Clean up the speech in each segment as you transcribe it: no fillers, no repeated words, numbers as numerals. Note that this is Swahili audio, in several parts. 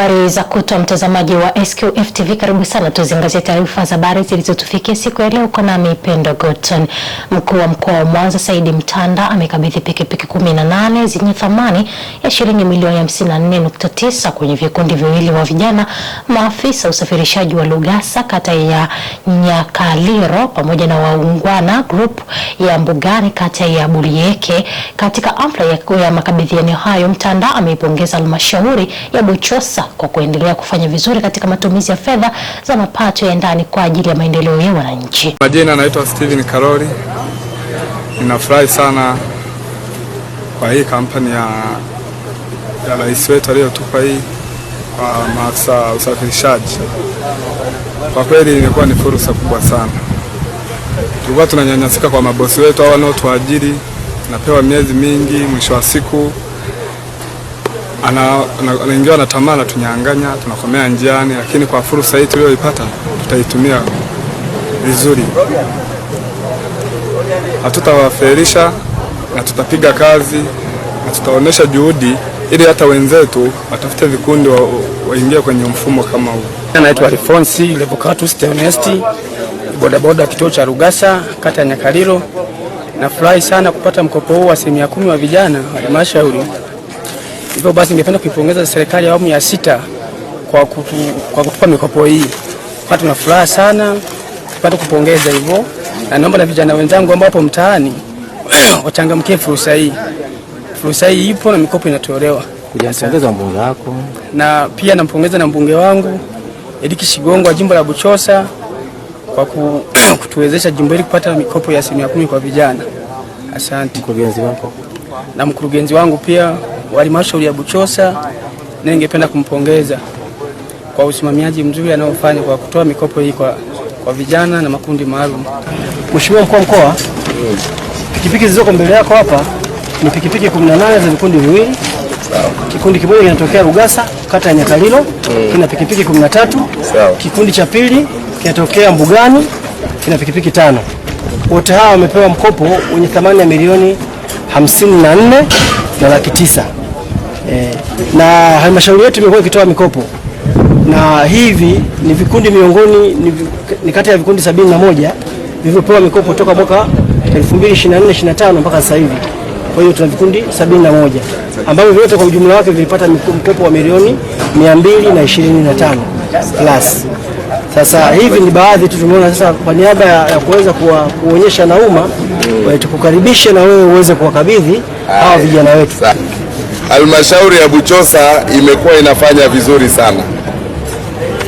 Habari za kutwa, mtazamaji wa SQF TV, karibu sana tuzingazie taarifa za habari zilizotufikia siku ya leo. Kwa nami Pendo Gotton. Mkuu wa mkoa wa Mwanza Saidi Mtanda amekabidhi pikipiki 18 zenye thamani ya shilingi milioni 54.9 kwenye vikundi viwili vya vijana maafisa usafirishaji wa Lugasa kata ya Nyakaliro pamoja na Waungwana group ya Mbugani kata ya Buliyeke. Katika hafla ya makabidhiano hayo, Mtanda ameipongeza halmashauri ya Buchosa kwa kuendelea kufanya vizuri katika matumizi ya fedha za mapato ya ndani kwa ajili ya maendeleo ya wananchi. Majina naitwa Steven Karoli. Ninafurahi sana kwa hii kampani ya rais wetu aliyotupa hii kwa maafisa usafirishaji. Kwa kweli imekuwa ni fursa kubwa sana. Tulikuwa tunanyanyasika kwa mabosi wetu au wanaotuajiri, napewa miezi mingi, mwisho wa siku anaingia na tamaa na tunyang'anya, tunakomea njiani, lakini kwa fursa hii tuliyoipata tutaitumia vizuri. Hatutawafelisha na tutapiga kazi na tutaonesha juhudi ili hata wenzetu watafute vikundi waingie kwenye mfumo kama huu. Naitwa Alfonsi Levocatus Theonesti, bodaboda kituo cha Lugasa kata ya Nyakaliro. Nafurahi sana kupata mkopo huu wa 10% wa vijana wa halmashauri. Hivyo basi ningependa kuipongeza serikali ya awamu ya 6 kwa kutupa mikopo hii. Kwa tunafurahi sana kupata kupongeza hivyo, na naomba na vijana wenzangu ambao hapo mtaani wachangamkie fursa hii. Fursa hii ipo na mikopo inatolewa. Kujampongeza mbunge wako. Na pia nampongeza na mbunge wangu Ediki Shigongo wa jimbo la Buchosa kwa kutuwezesha jimbo hili kupata mikopo ya 10% kwa vijana. Asante. Mkurugenzi wako. Na mkurugenzi wangu pia wa halmashauri ya Buchosa, na ningependa kumpongeza kwa usimamiaji mzuri anaofanya kwa kutoa mikopo hii kwa vijana na makundi maalum. Mheshimiwa mkuu wa mkoa, pikipiki zilizoko mbele yako hapa ni pikipiki 18 za vikundi viwili. Kikundi kimoja kinatokea Lugasa kata ya Nyakaliro, kina pikipiki 13. Kikundi cha pili kinatokea Mbugani, kina pikipiki 5. Wote hawa wamepewa mkopo wenye thamani ya milioni 54 na laki 9. Na halmashauri yetu imekuwa ikitoa mikopo, na hivi ni vikundi ni kati ya vikundi 71 vilivyopewa mikopo toka mwaka 2024-25 mpaka sasa hivi. Kwa hiyo tuna vikundi 71 ambavyo vyote kwa ujumla wake vilipata mkopo wa milioni 225 plus. Sasa hivi ni baadhi tu tumeona. Sasa kwa niaba ya kuweza kuonyesha na umma, tukukaribishe na wewe uweze kuwakabidhi hawa vijana wetu. Halmashauri ya Buchosa imekuwa inafanya vizuri sana.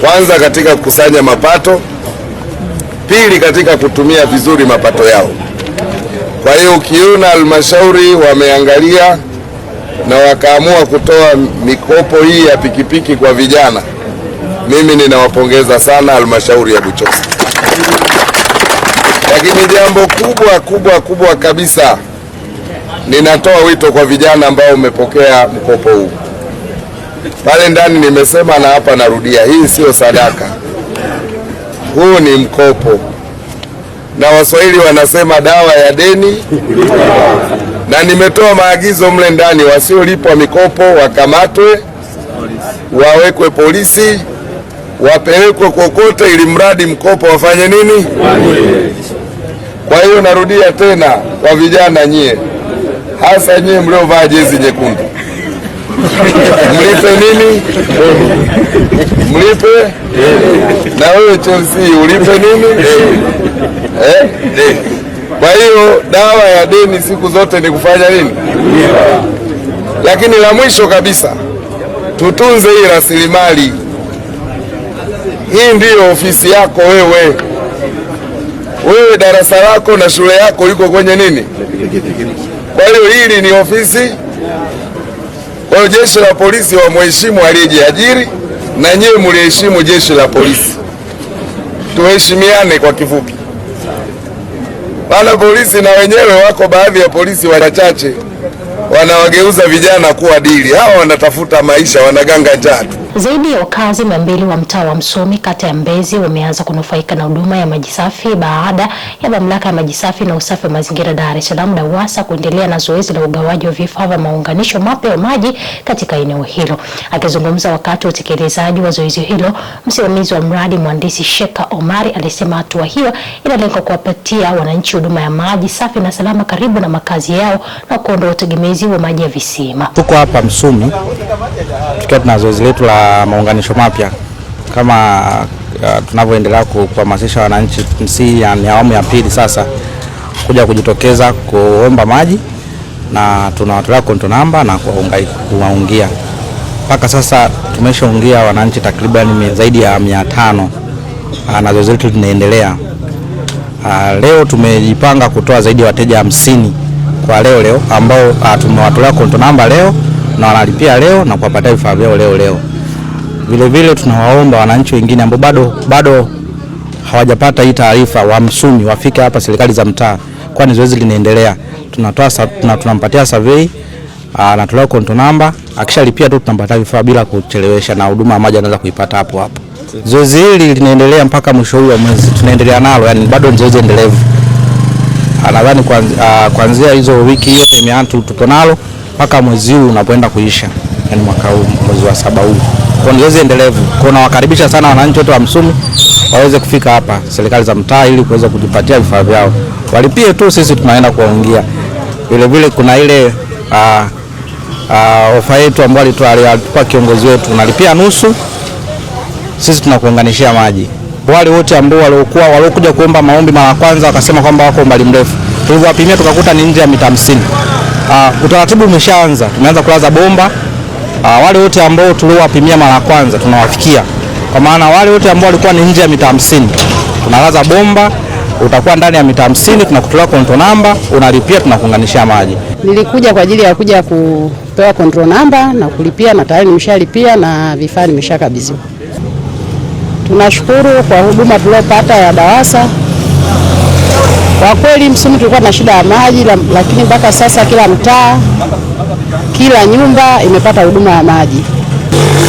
Kwanza katika kukusanya mapato, pili katika kutumia vizuri mapato yao. Kwa hiyo ukiona halmashauri wameangalia na wakaamua kutoa mikopo hii ya pikipiki kwa vijana, mimi ninawapongeza sana halmashauri ya Buchosa. Lakini jambo kubwa kabisa, ninatoa wito kwa vijana ambao umepokea mkopo huu. Pale ndani nimesema na hapa narudia, hii sio sadaka. Huu ni mkopo. Na Waswahili wanasema dawa ya deni. Na nimetoa maagizo mle ndani, wasiolipwa mikopo wakamatwe, wawekwe polisi, wapelekwe kokote, ili mradi mkopo wafanye nini? Kwa hiyo narudia tena kwa vijana nyie, hasa nyie mliovaa jezi nyekundu, mlipe nini? Mlipe. Na wewe Chelsea ulipe nini? Kwa hiyo dawa ya deni siku zote ni kufanya nini? Lakini la mwisho kabisa, tutunze hii rasilimali. Hii ndiyo ofisi yako wewe. Wewe darasa lako na shule yako iko kwenye nini? Kwa hiyo hili ni ofisi. Kwa hiyo jeshi la polisi wa mheshimu aliyejiajiri, na nyewe mliheshimu jeshi la polisi. Tuheshimiane kwa kifupi. Wana polisi na wenyewe wako baadhi ya polisi wachache wanawageuza vijana kuwa dili. Hawa wanatafuta maisha, wanaganga njaa tu. Zaidi ya wakazi 200 wa mtaa wa Msumi kata ya Mbezi wameanza kunufaika na huduma ya maji safi baada ya mamlaka ya maji safi na usafi wa mazingira Dar es Salaam DAWASA kuendelea na zoezi la ugawaji wa vifaa vya maunganisho mapya ya maji katika eneo hilo. Akizungumza wakati wa utekelezaji wa zoezi hilo, msimamizi wa mradi mhandisi Sheka Omari alisema hatua hiyo inalenga kuwapatia wananchi huduma ya maji safi na salama karibu na makazi yao na kuondoa utegemezi wa maji ya visima. Tuko hapa Msumi tukiwa tuna zoezi letu la maunganisho mapya kama tunavyoendelea kuhamasisha wananchi. Ni awamu ya pili sasa kuja kujitokeza kuomba maji na tunawatolea konto namba na kuwaungia. Mpaka sasa tumeshaungia wananchi takriban zaidi ya 500 na zoezi letu linaendelea. Leo tumejipanga kutoa zaidi ya wateja 50 kwa leo ambao tumewatolea konto namba leo na wanalipia leo na kuwapatia vifaa vyao leo. Vile tunawaomba wananchi wengine ambao bado hawajapata hii taarifa wa Msumi wafike hapa serikali za mtaa, kwani zoezi linaendelea. Tunampatia survey, anatoa konto namba, akishalipia tu tunampatia vifaa bila kuchelewesha na huduma ya maji anaweza kuipata hapo. Zoezi hili linaendelea mpaka mwisho wa mwezi. Tunaendelea nalo, yani bado ni zoezi endelevu. Nadhani kuanzia hizo wiki yote imeanza tupo nalo mpaka mwezi huu unapoenda kuisha, yani mwaka huu mwezi wa 7 huu. Kwa zoezi endelevu. Kuna wakaribisha sana wananchi wote wa Msumi waweze kufika hapa serikali za mtaa ili kuweza kujipatia vifaa vyao. Walipie tu, sisi tunaenda kuwaungia. Vile kuna ile ofa yetu ambayo alitupa kiongozi wetu, unalipia nusu, sisi tunakuunganishia maji. Wale wote ambao waliokuja kuomba maombi mara kwanza wakasema kwamba wako mbali mrefu, tuliwapimia tukakuta ni nje ya mita 50. Utaratibu umeshaanza, tumeanza kulaza bomba. Wale wote ambao tuliowapimia mara kwanza tunawafikia. Kwa maana wale wote ambao walikuwa ni nje ya mita 50, tunalaza bomba, utakuwa ndani ya mita 50, tunakutolea control namba, unalipia, tunakuunganishia maji. Nilikuja kwa ajili ya kuja kupewa control namba na kulipia, na tayari nimeshalipia na vifaa nimeshakabidhiwa. Tunashukuru kwa huduma tuliyopata ya DAWASA. Kwa kweli Msumi tulikuwa na shida ya maji, lakini mpaka sasa kila mtaa, kila nyumba imepata huduma ya maji.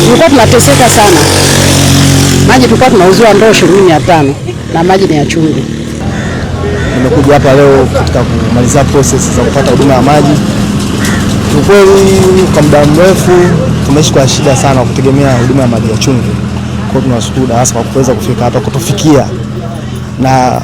Tulikuwa tunateseka sana. Maji tulikuwa tunauziwa ndoo 500 na maji ni ya chumvi. Nimekuja hapa leo katika kumaliza process za kupata huduma ya maji. Kweli kwa muda mrefu tumeishi kwa shida sana kutegemea huduma ya maji ya chumvi. Kwa tunashukuru DAWASA kwa kuweza kufika hapa kutufikia na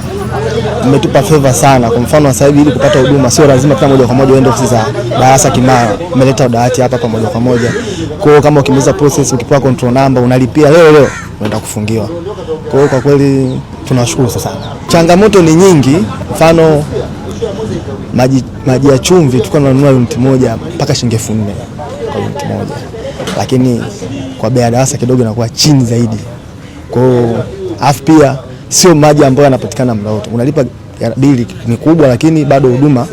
umetupa favor sana. Kwa mfano sasa hivi ili kupata huduma sio lazima kama moja kwa moja uende ofisi za DAWASA Kimara, umeleta dawati hapa pamoja kwa moja. Kwa hiyo kama ukimaliza process ukipewa control number unalipia leo unaenda kufungiwa. Kwa hiyo kwa kweli tunashukuru sana. Changamoto ni nyingi, mfano maji ya chumvi tulikuwa tunanunua unit moja mpaka shilingi 4,000 kwa unit moja. Lakini kwa bei ya DAWASA kidogo inakuwa chini zaidi. Kwa hiyo afu pia sio maji ambayo yanapatikana muda wote. Unalipa bili ni kubwa, lakini bado huduma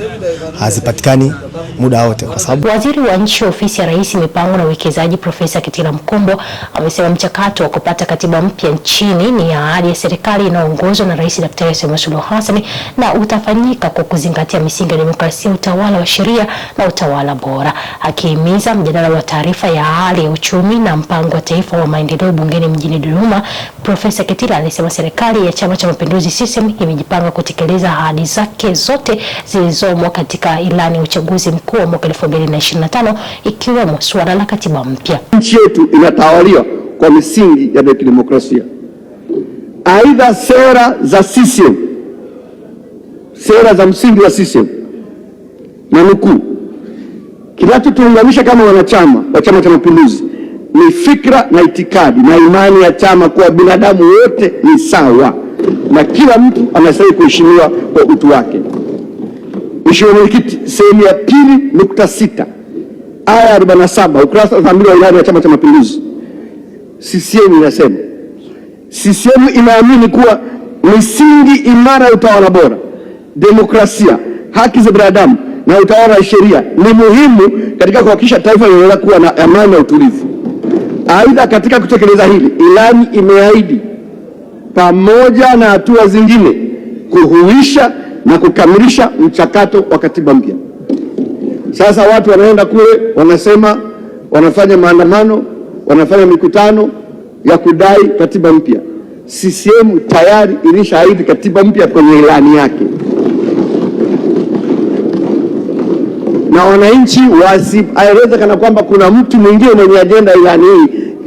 hazipatikani muda wote kwa sababu. Waziri wa Nchi Ofisi ya Rais Mipango na Uwekezaji Profesa Kitila Mkumbo amesema mchakato wa kupata katiba mpya nchini ni ahadi ya serikali inayoongozwa na Rais Daktari Samia Suluhu Hassan na utafanyika kwa kuzingatia misingi ya demokrasia, utawala wa sheria na utawala bora. Akihimiza mjadala wa taarifa ya hali ya uchumi na mpango wa taifa wa maendeleo bungeni mjini Dodoma, Profesa Kitila alisema serikali ya Chama cha Mapinduzi CCM imejipanga kutekeleza ahadi zake zote zilizomo katika ilani ya uchaguzi mkuu wa mwaka 2025 ikiwemo suala la katiba mpya. Nchi yetu inatawaliwa kwa misingi ya demokrasia. Aidha, sera za CCM, sera za msingi wa CCM na nukuu, kinachotuunganisha kama wanachama wa Chama cha Mapinduzi ni fikra na itikadi na imani ya chama kuwa binadamu wote ni sawa na kila mtu anastahili kuheshimiwa kwa utu wake. Mheshimiwa Mwenyekiti, sehemu ya 2.6 aya 47 ukurasa wa 2 wa ilani ya Chama cha Mapinduzi, CCM inasema CCM inaamini kuwa misingi imara ya utawala bora, demokrasia, haki za binadamu na utawala wa sheria ni muhimu katika kuhakikisha taifa linaweza kuwa na amani na utulivu. Aidha, katika kutekeleza hili, ilani imeahidi pamoja na hatua zingine kuhuisha na kukamilisha mchakato wa katiba mpya. Sasa watu wanaenda kule wanasema wanafanya maandamano, wanafanya mikutano ya kudai katiba mpya. CCM tayari ilishaahidi katiba mpya kwenye ilani yake, na wananchi wasieleze kana kwamba kuna mtu mwingine mwenye ajenda ilani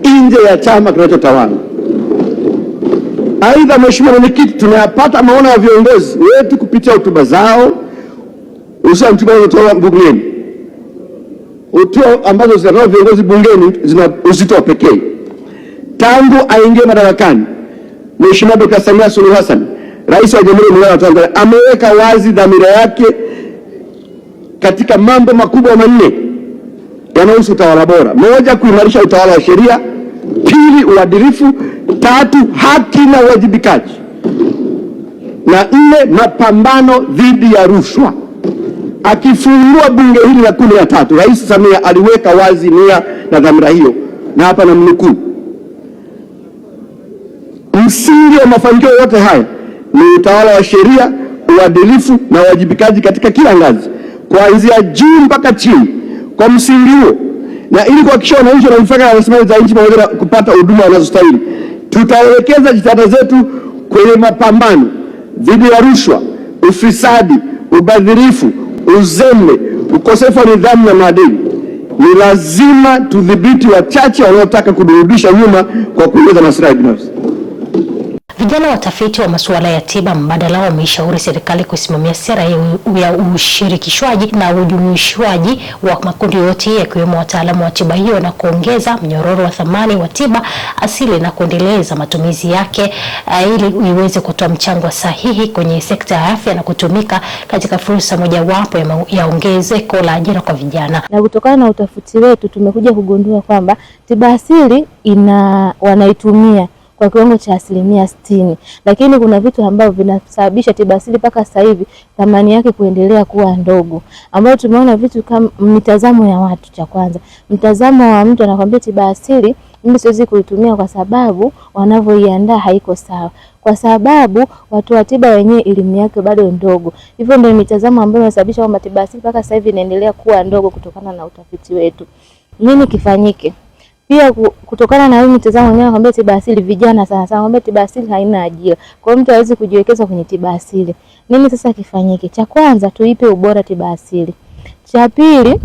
hii nje ya chama kinachotawala. Aidha, Mheshimiwa Mwenyekiti, tunayapata maono ya viongozi wetu kupitia hotuba zao, hususan hotuba zinazotolewa bungeni. Hotuba ambazo zinatoa viongozi bungeni zina uzito wa pekee. Tangu aingie madarakani, Mheshimiwa Dkt. Samia Suluhu Hassan, Rais wa Jamhuri ya Muungano wa Tanzania, ameweka wazi dhamira yake katika mambo makubwa manne yanayohusu utawala bora. Moja, kuimarisha utawala wa sheria; pili, uadilifu; tatu, haki na uwajibikaji; na nne, mapambano dhidi ya rushwa. Akifungua bunge hili la 13, Rais Samia aliweka wazi nia na dhamira hiyo, na hapa namnukuu: msingi wa mafanikio yote haya ni utawala wa sheria, uadilifu na uwajibikaji katika kila ngazi, kuanzia juu mpaka chini. Kwa msingi huo, na ili kuhakikisha wananchi wananufaika na rasilimali za nchi pamoja na kupata huduma wanazostahili, tutaelekeza jitihada zetu kwenye mapambano dhidi ya rushwa, ufisadi, ubadhirifu, uzembe, ukosefu wa nidhamu na maadili. Ni lazima tudhibiti wachache wanaotaka kuturudisha nyuma kwa kuongeza maslahi binafsi. Vijana watafiti wa masuala ya tiba mbadala wameishauri serikali kusimamia sera ya ushirikishwaji na ujumuishwaji wa makundi yote yakiwemo wataalamu wa tiba hiyo, na kuongeza mnyororo wa thamani wa tiba asili na kuendeleza matumizi yake ili iweze kutoa mchango sahihi kwenye sekta ya afya na kutumika katika fursa mojawapo ya ongezeko la ajira kwa vijana. Na kutokana na utafiti wetu tumekuja kugundua kwamba tiba asili wanaitumia kwa kiwango cha 60%, lakini kuna vitu ambavyo vinasababisha tiba asili mpaka sasa hivi thamani yake kuendelea kuwa ndogo, ambayo tumeona vitu kama mitazamo ya watu. Cha kwanza, mtazamo wa mtu anakuambia tiba asili mimi siwezi kuitumia kwa sababu wanavyoiandaa haiko sawa, kwa sababu watu wa tiba wenyewe elimu yake bado ndogo. Hivyo ndio mitazamo ambayo inasababisha kwamba tiba asili mpaka sasa hivi inaendelea kuwa ndogo kutokana na utafiti wetu. Nini kifanyike? Pia kutokana na hiyo mitazamo wenyewe nakwambia tiba asili vijana sana nakwambia tiba asili haina ajira. Kwa hiyo mtu hawezi kujiwekeza kwenye tiba asili. Nini sasa kifanyike? Cha kwanza, tuipe ubora tiba asili. Cha pili,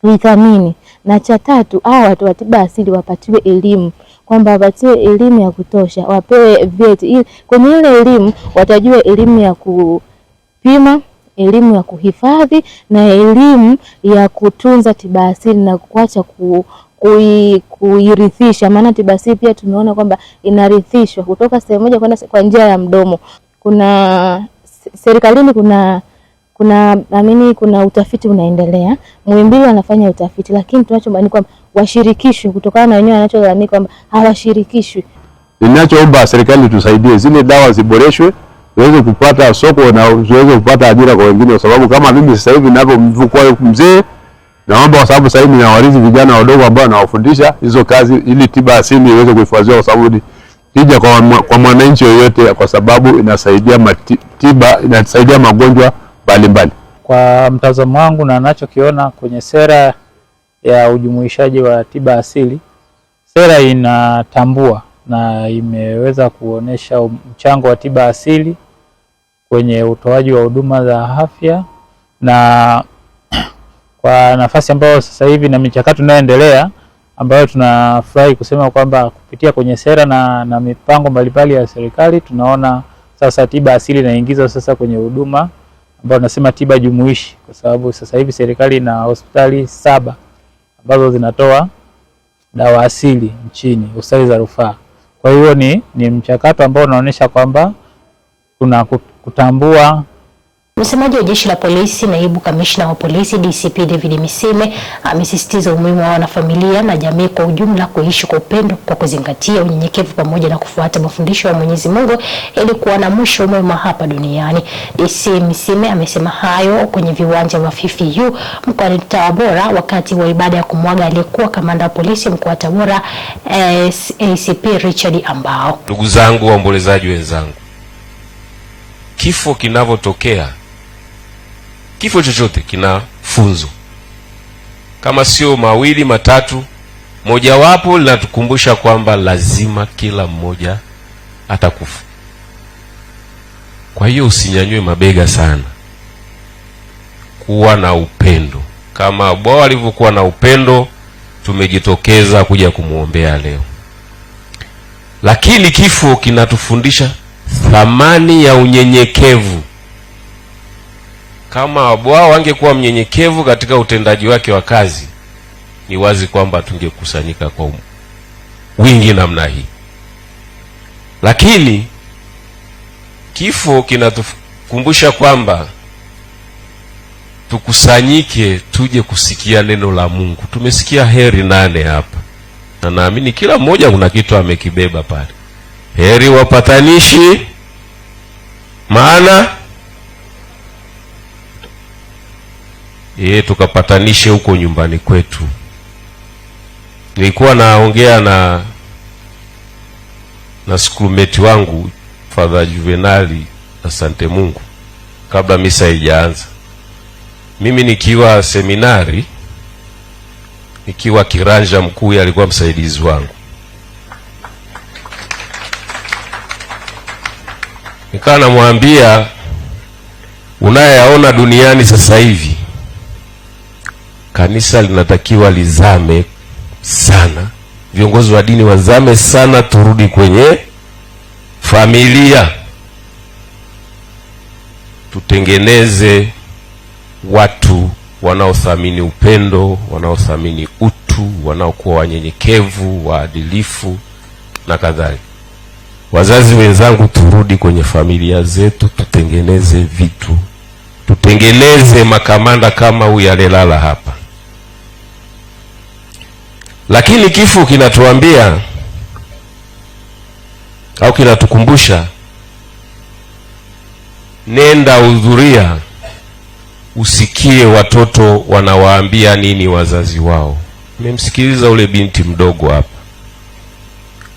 tuithamini. Na cha tatu, watu wa tiba asili wapatiwe elimu, kwamba wapatiwe elimu ya kutosha, wapewe vyeti. Kwenye ile elimu watajua elimu ya kupima, elimu ya kuhifadhi na elimu ya kutunza tiba asili na kuacha kuirithisha. Maana tiba asili pia tumeona kwamba inarithishwa kutoka sehemu moja kwenda kwa njia ya mdomo. Kuna serikalini kuna utafiti unaendelea. Muhimbili wanafanya utafiti, lakini tunachomaana kwamba washirikishwe kutokana na wenyewe wanachodhani kwamba hawashirikishwi. Ninachoomba serikali tusaidie zile dawa ziboreshwe, ziweze kupata soko na ziweze kupata ajira kwa wengine, kwa sababu kama mimi sasa hivi ninapokuwa mzee, naomba kwa sababu sasa hivi ninawarithi vijana wadogo ambao nawafundisha hizo kazi ili tiba asili iweze kuhifadhiwa, kwa sababu tija kwa mwananchi yoyote, kwa sababu inasaidia tiba, inasaidia magonjwa mbalimbali. Kwa mtazamo wangu na ninachokiona kwenye sera ya ujumuishaji wa tiba asili, sera inatambua na imeweza kuonesha mchango wa tiba asili kwenye utoaji wa huduma za afya, na kwa nafasi ambayo sasa hivi na michakato inayoendelea ambayo tunafurahi kusema kwamba kupitia kwenye sera na mipango mbalimbali ya serikali, tunaona sasa tiba asili inaingizwa sasa kwenye huduma ambayo nasema tiba jumuishi, kwa sababu sasa hivi serikali na hospitali 7 ambazo zinatoa dawa asili nchini, hospitali za rufaa. Kwa hiyo ni mchakato ambao unaonyesha kwamba kuna kutambua. Msemaji wa Jeshi la Polisi, naibu kamishna wa polisi DCP David Misime, amesisitiza umuhimu wa wanafamilia na jamii kwa ujumla kuishi kwa upendo kwa kuzingatia unyenyekevu pamoja na kufuata mafundisho ya Mwenyezi Mungu ili kuwa na mwisho mwema hapa duniani. DC Misime amesema hayo kwenye viwanja vya FFU mkoani Tabora wakati wa ibada ya kumwaga aliyekuwa kamanda wa polisi mkoa wa Tabora ACP Richard Ambao. Ndugu zangu, waombolezaji wenzangu, kifo kinavyotokea, kifo chochote kina funzo. Kama sio mawili matatu, mojawapo linatukumbusha kwamba lazima kila mmoja atakufa. Kwa hiyo usinyanyue mabega sana, kuwa na upendo kama Bwana alivyokuwa na upendo. Tumejitokeza kuja kumuombea leo, lakini kifo kinatufundisha thamani ya unyenyekevu. Kama Bwana angekuwa mnyenyekevu katika utendaji wake wa kazi, ni wazi kwamba tungekusanyika kwa wingi namna hii. Lakini kifo kinatukumbusha kwamba tukusanyike tuje kusikia neno la Mungu. Tumesikia heri 8 hapa, na naamini kila mmoja kuna kitu amekibeba pale. Heri wapatanishi, maana tukapatanishe huko nyumbani kwetu. Nilikuwa naongea na schoolmate wangu Father Juvenali, asante Mungu, kabla misa haijaanza. Mimi nikiwa seminari, nikiwa kiranja mkuu, alikuwa msaidizi wangu. Nikawa namwambia, unayaona duniani sasa hivi, kanisa linatakiwa lizame sana, viongozi wa dini wazame sana, turudi kwenye familia, tutengeneze watu wanaothamini upendo, wanaothamini utu, wanaokuwa wanyenyekevu, waadilifu na kadhalika. Wazazi wenzangu, turudi kwenye familia zetu, tutengeneze vitu, tutengeneze makamanda kama huyu alelala hapa. Lakini kifo kinatuambia au kinatukumbusha, nenda hudhuria, usikie watoto wanawaambia nini wazazi wao. Nimemsikiliza ule binti mdogo hapa,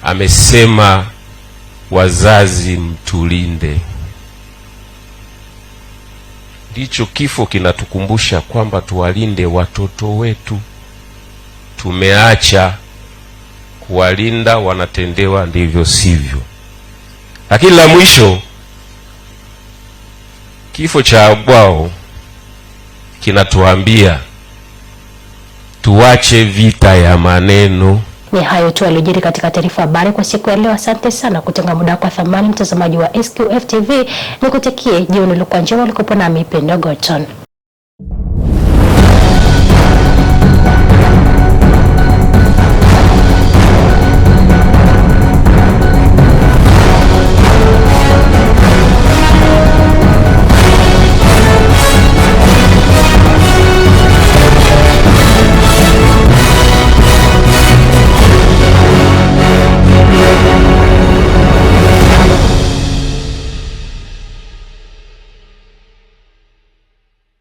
amesema wazazi mtulinde. Ndicho kifo kinatukumbusha kwamba tuwalinde watoto wetu. Tumeacha kuwalinda, wanatendewa ndivyo sivyo. Lakini la mwisho, kifo cha Bwao kinatuambia tuache vita ya maneno. Ni hayo tu yaliyojiri katika taarifa habari kwa siku ya leo. Asante sana kutenga muda kwa thamani, mtazamaji wa SQF TV. Nikutakie jioni iliyokuwa njema. Ulikuwa nami Pendo Goton.